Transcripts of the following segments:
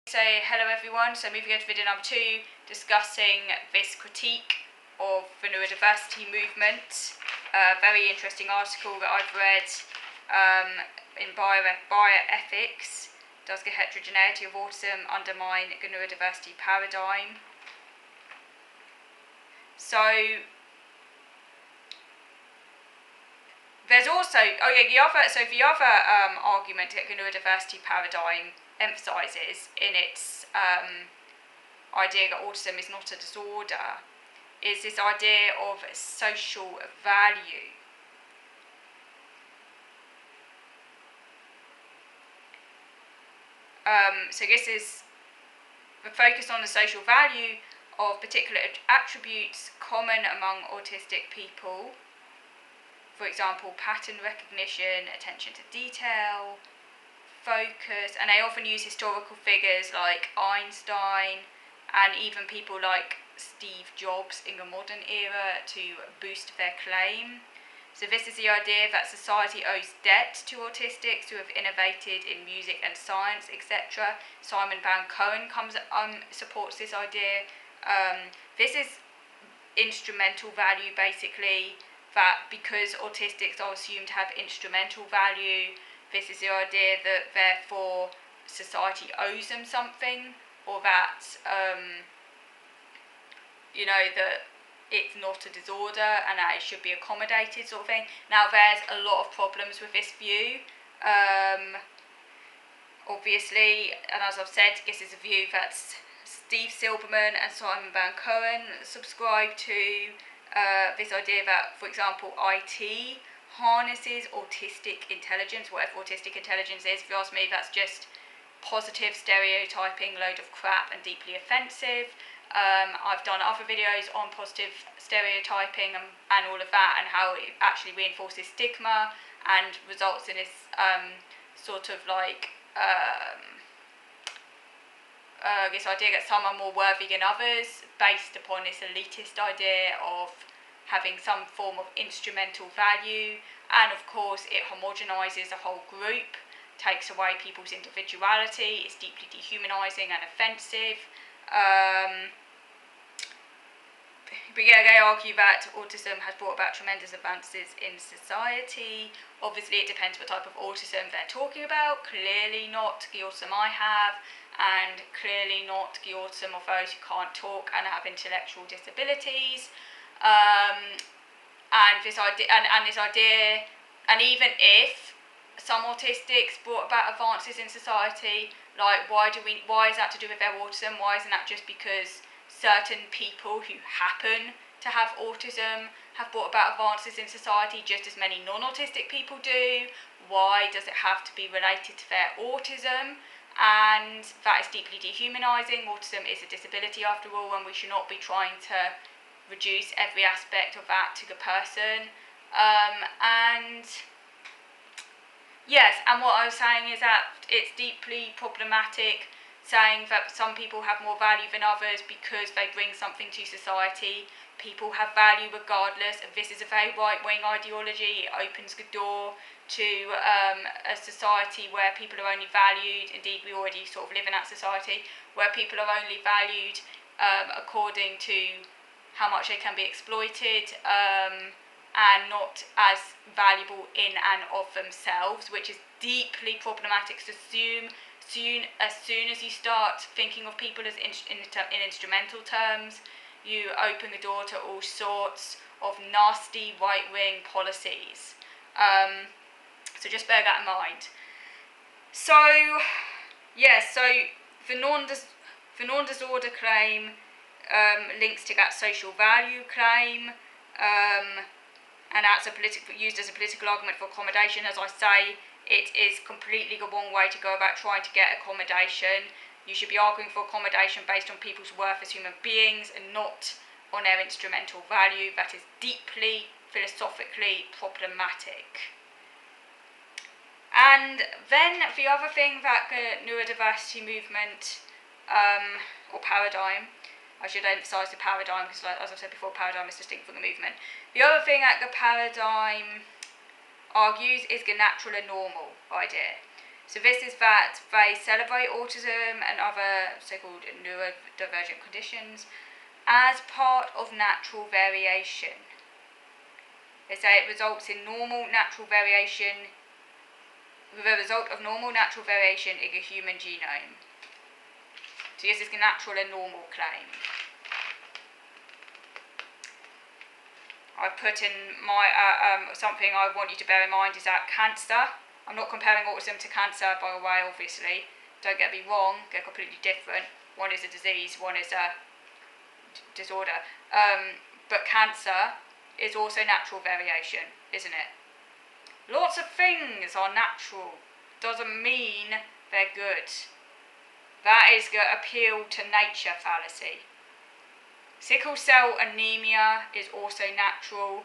So hello everyone, so moving on to video number 2, discussing this critique of the neurodiversity movement. A very interesting article that I've read in Bioethics. Does the heterogeneity of autism undermine the neurodiversity paradigm? So there's also, the other argument that the neurodiversity paradigm emphasises in its idea that autism is not a disorder is this idea of social value. So this is the focus on the social value of particular attributes common among autistic people. For example, pattern recognition, attention to detail, focus, and they often use historical figures like Einstein and even people like Steve Jobs in the modern era to boost their claim. So this is the idea that society owes debt to autistics who have innovated in music and science, etc. Simon Van-Cohen supports this idea. This is instrumental value, basically, that because autistics are assumed to have instrumental value, this is the idea that therefore society owes them something, or that that it's not a disorder and that it should be accommodated, sort of thing. Now there's a lot of problems with this view, obviously, and as I've said, this is a view that Steve Silberman and Simon Van-Cohen subscribe to. This idea that, for example, IT harnesses autistic intelligence, whatever autistic intelligence is. If you ask me, that's just positive stereotyping, load of crap and deeply offensive. I've done other videos on positive stereotyping and all of that, and how it actually reinforces stigma and results in this this idea that some are more worthy than others, based upon this elitist idea of having some form of instrumental value. And of course it homogenises a whole group, takes away people's individuality, it's deeply dehumanising and offensive. But yeah, they argue that autism has brought about tremendous advances in society. Obviously it depends what type of autism they're talking about. Clearly not the autism I have, and clearly not the autism of those who can't talk and have intellectual disabilities. And this idea, and even if some autistics brought about advances in society, like why is that to do with their autism? Why isn't that just because certain people who happen to have autism have brought about advances in society just as many non-autistic people do? Why does it have to be related to their autism? And that is deeply dehumanising. Autism is a disability after all, and we should not be trying to reduce every aspect of that to the person. And yes, and what I was saying is that it's deeply problematic saying that some people have more value than others because they bring something to society. People have value regardless, and this is a very right-wing ideology. It opens the door to a society where people are only valued, indeed we already sort of live in that society, where people are only valued according to how much they can be exploited, and not as valuable in and of themselves, which is deeply problematic to assume. As soon as you start thinking of people as in instrumental terms, you open the door to all sorts of nasty right-wing policies. So just bear that in mind. So yes, so the non-disorder claim links to that social value claim, and that's used as a political argument for accommodation. As I say, it is completely the wrong way to go about trying to get accommodation. You should be arguing for accommodation based on people's worth as human beings and not on their instrumental value. That is deeply philosophically problematic. And then the other thing that the neurodiversity movement, or paradigm, I should emphasise the paradigm because, as I said before, paradigm is distinct from the movement. The other thing that the paradigm argues is the natural and normal idea. So this is that they celebrate autism and other so-called neurodivergent conditions as part of natural variation. They say it results in normal natural variation, the result of normal natural variation in a human genome. So this is a natural and normal claim. I've put in my something I want you to bear in mind is that cancer. I'm not comparing autism to cancer, by the way, obviously. Don't get me wrong, they're completely different. One is a disease, one is a disorder. But cancer is also natural variation, isn't it? Lots of things are natural. Doesn't mean they're good. That is the appeal to nature fallacy. Sickle cell anemia is also natural.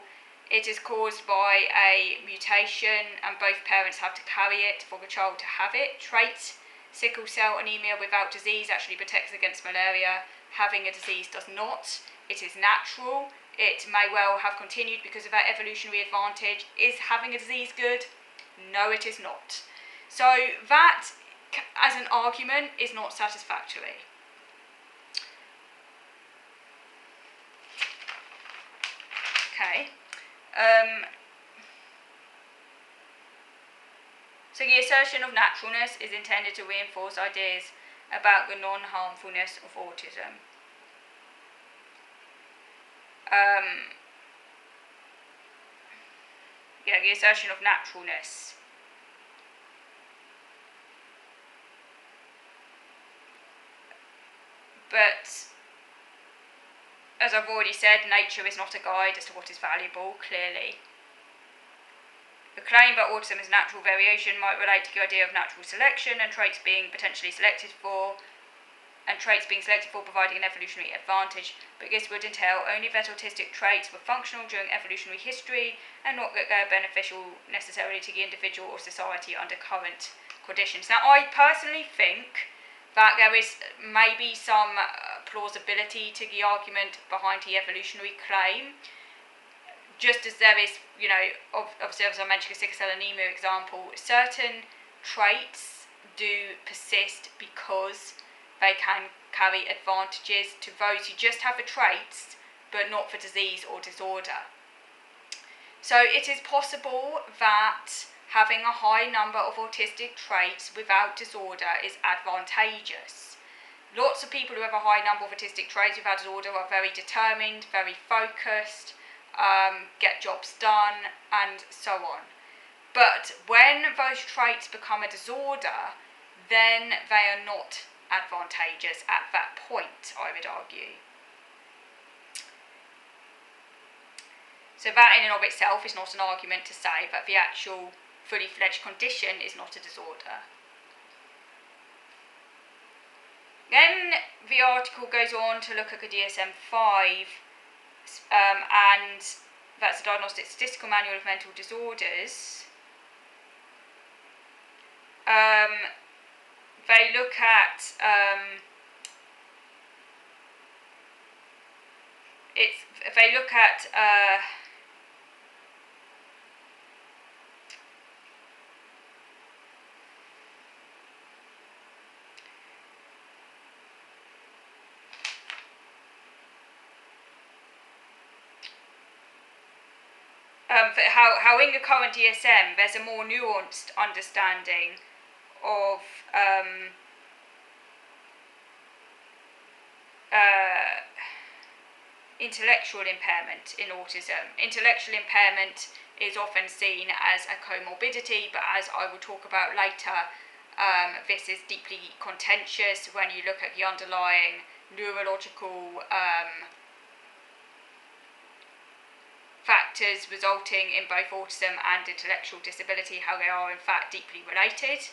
It is caused by a mutation and both parents have to carry it for the child to have it. Traits, sickle cell anemia without disease actually protects against malaria. Having a disease does not. It is natural. It may well have continued because of that evolutionary advantage. Is having a disease good? No, it is not. So that, as an argument, is not satisfactory. Okay. So the assertion of naturalness is intended to reinforce ideas about the non-harmfulness of autism. The assertion of naturalness. But, as I've already said, nature is not a guide as to what is valuable, clearly. The claim that autism is natural variation might relate to the idea of natural selection and traits being potentially selected for, providing an evolutionary advantage, but this would entail only that autistic traits were functional during evolutionary history and not that they are beneficial necessarily to the individual or society under current conditions. Now, I personally think that there is maybe some plausibility to the argument behind the evolutionary claim, just as there is, obviously as I mentioned the sickle cell anemia example, certain traits do persist because they can carry advantages to those who just have the traits but not for disease or disorder. So it is possible that having a high number of autistic traits without disorder is advantageous. Lots of people who have a high number of autistic traits without disorder are very determined, very focused, get jobs done, and so on. But when those traits become a disorder, then they are not advantageous at that point, I would argue. So that in and of itself is not an argument to say that the actual fully fledged condition is not a disorder. Then the article goes on to look at the DSM-5, and that's the Diagnostic Statistical Manual of Mental Disorders. They look at how in the current DSM there's a more nuanced understanding of intellectual impairment in autism. Intellectual impairment is often seen as a comorbidity, but as I will talk about later, this is deeply contentious when you look at the underlying neurological factors resulting in both autism and intellectual disability, how they are in fact deeply related.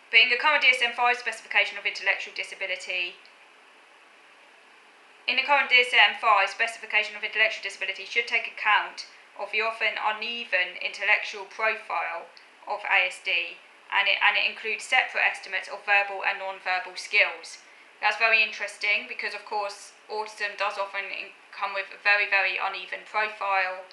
But in the current DSM-5 specification of intellectual disability, should take account of the often uneven intellectual profile of ASD, and it includes separate estimates of verbal and non-verbal skills. That's very interesting because, of course, autism does often come with a very, very uneven profile.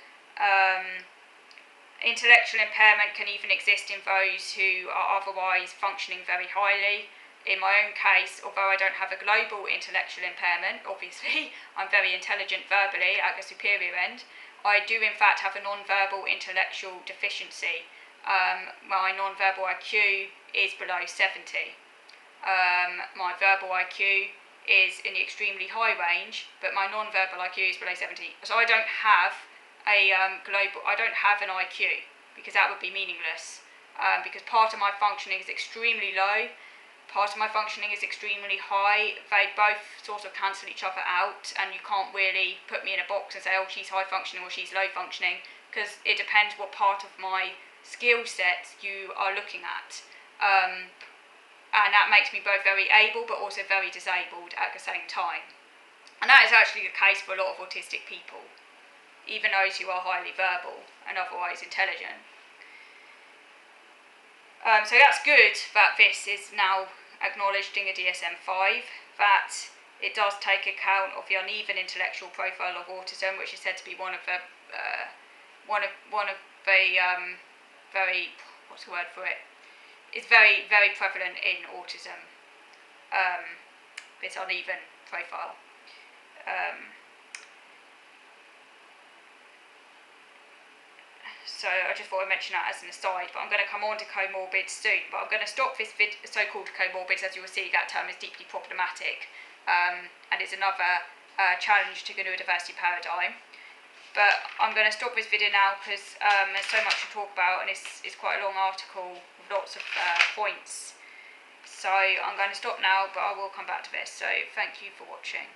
Intellectual impairment can even exist in those who are otherwise functioning very highly. In my own case, although I don't have a global intellectual impairment, obviously, I'm very intelligent verbally at the superior end, I do in fact have a non-verbal intellectual deficiency. My non-verbal IQ is below 70. My verbal IQ is in the extremely high range, but my non-verbal IQ is below 70. So I don't have I don't have an IQ, because that would be meaningless. Because part of my functioning is extremely low, part of my functioning is extremely high. They both sort of cancel each other out, and you can't really put me in a box and say, oh, she's high functioning or she's low functioning, because it depends what part of my skill set you are looking at. And that makes me both very able but also very disabled at the same time. And that is actually the case for a lot of autistic people, even those who are highly verbal and otherwise intelligent. So that's good that this is now acknowledged in a DSM-5, that it does take account of the uneven intellectual profile of autism, which is said to be one of the very, what's the word for it? It's very, very prevalent in autism, this uneven profile. So I just thought I'd mention that as an aside, but I'm going to come on to comorbids soon. But I'm going to stop this so-called comorbids. As you will see, that term is deeply problematic, and it's another challenge to the neurodiversity paradigm. But I'm going to stop this video now because there's so much to talk about, and it's quite a long article with lots of points. So I'm going to stop now, but I will come back to this. So thank you for watching.